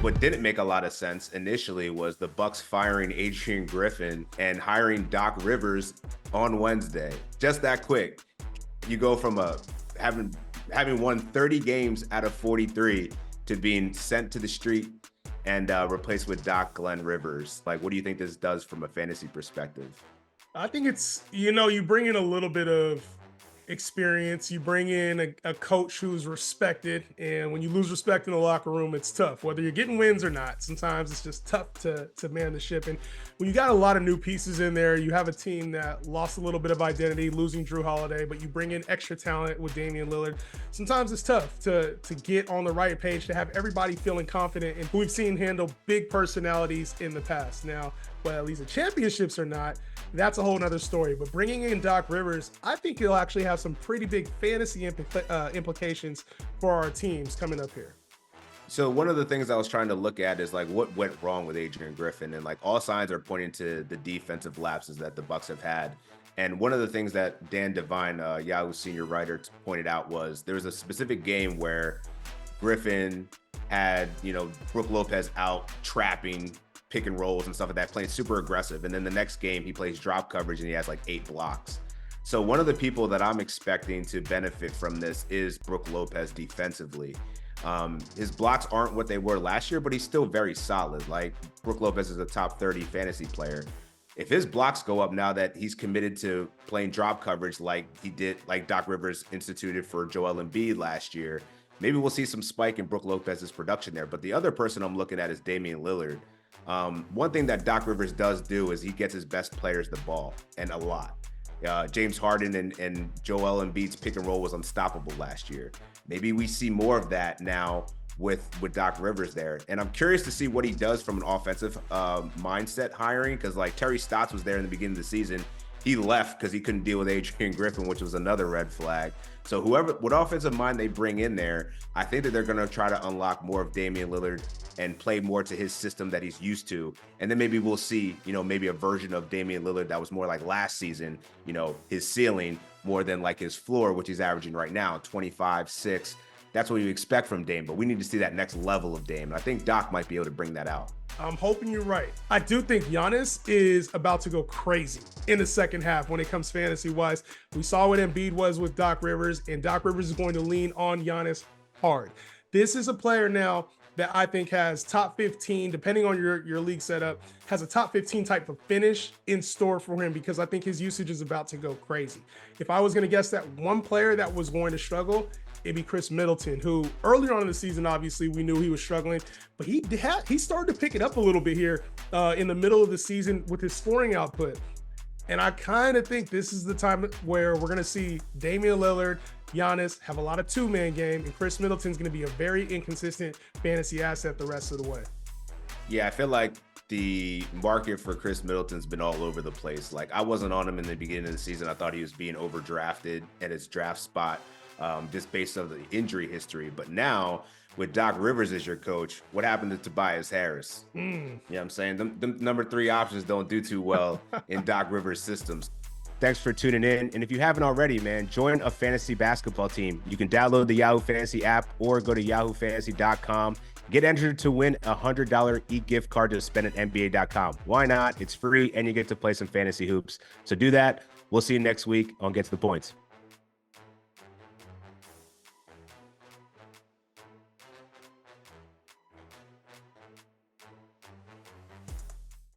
What didn't make a lot of sense initially was the Bucks firing Adrian Griffin and hiring Doc Rivers on Wednesday. Just that quick. You go from having won 30 games out of 43 to being sent to the street and replaced with Doc Glenn Rivers. Like, what do you think this does from a fantasy perspective? I think it's, you bring in a little bit of experience. You bring in a coach who's respected. And when you lose respect in the locker room, it's tough, whether you're getting wins or not. Sometimes it's just tough to man the ship. And when you got a lot of new pieces in there, you have a team that lost a little bit of identity, losing Drew Holiday, but you bring in extra talent with Damian Lillard. Sometimes it's tough to get on the right page, to have everybody feeling confident and who we've seen handle big personalities in the past. Now, well, at least the championships or not, that's a whole nother story. But bringing in Doc Rivers, I think he'll actually have some pretty big fantasy implications for our teams coming up here. So one of the things I was trying to look at is like what went wrong with Adrian Griffin, and like all signs are pointing to the defensive lapses that the Bucks have had. And one of the things that Dan Devine, Yahoo senior writer, pointed out was there was a specific game where Griffin had, Brook Lopez out trapping pick and rolls and stuff like that, playing super aggressive. And then the next game he plays drop coverage and he has like 8 blocks. So one of the people that I'm expecting to benefit from this is Brook Lopez defensively. His blocks aren't what they were last year, but he's still very solid. Like, Brook Lopez is a top 30 fantasy player. If his blocks go up now that he's committed to playing drop coverage like he did, like Doc Rivers instituted for Joel Embiid last year, maybe we'll see some spike in Brook Lopez's production there. But the other person I'm looking at is Damian Lillard. One thing that Doc Rivers does do is he gets his best players the ball, and a lot. James Harden and Joel Embiid's pick and roll was unstoppable last year. Maybe we see more of that now with Doc Rivers there. And I'm curious to see what he does from an offensive mindset hiring, because like Terry Stotts was there in the beginning of the season. He left because he couldn't deal with Adrian Griffin, which was another red flag. So what offensive mind they bring in there, I think that they're going to try to unlock more of Damian Lillard and play more to his system that he's used to. And then maybe we'll see, maybe a version of Damian Lillard that was more like last season, his ceiling more than like his floor, which he's averaging right now, 25, 6. That's what you expect from Dame, but we need to see that next level of Dame. And I think Doc might be able to bring that out. I'm hoping you're right. I do think Giannis is about to go crazy in the second half when it comes fantasy-wise. We saw what Embiid was with Doc Rivers, and Doc Rivers is going to lean on Giannis hard. This is a player now that I think has top 15, depending on your league setup, has a top 15 type of finish in store for him, because I think his usage is about to go crazy. If I was going to guess that one player that was going to struggle, it'd be Chris Middleton, who earlier on in the season, obviously we knew he was struggling, but he started to pick it up a little bit here in the middle of the season with his scoring output. And I kind of think this is the time where we're going to see Damian Lillard, Giannis have a lot of two-man game, and Chris Middleton's going to be a very inconsistent fantasy asset the rest of the way. Yeah, I feel like the market for Chris Middleton's been all over the place. Like, I wasn't on him in the beginning of the season. I thought he was being overdrafted at his draft spot, just based on the injury history. But now, with Doc Rivers as your coach, what happened to Tobias Harris? You know what I'm saying? The number 3 options don't do too well in Doc Rivers systems. Thanks for tuning in. And if you haven't already, man, join a fantasy basketball team. You can download the Yahoo Fantasy app or go to yahoofantasy.com. Get entered to win a $100 e-gift card to spend at NBA.com. Why not? It's free and you get to play some fantasy hoops. So do that. We'll see you next week on Get to the Points.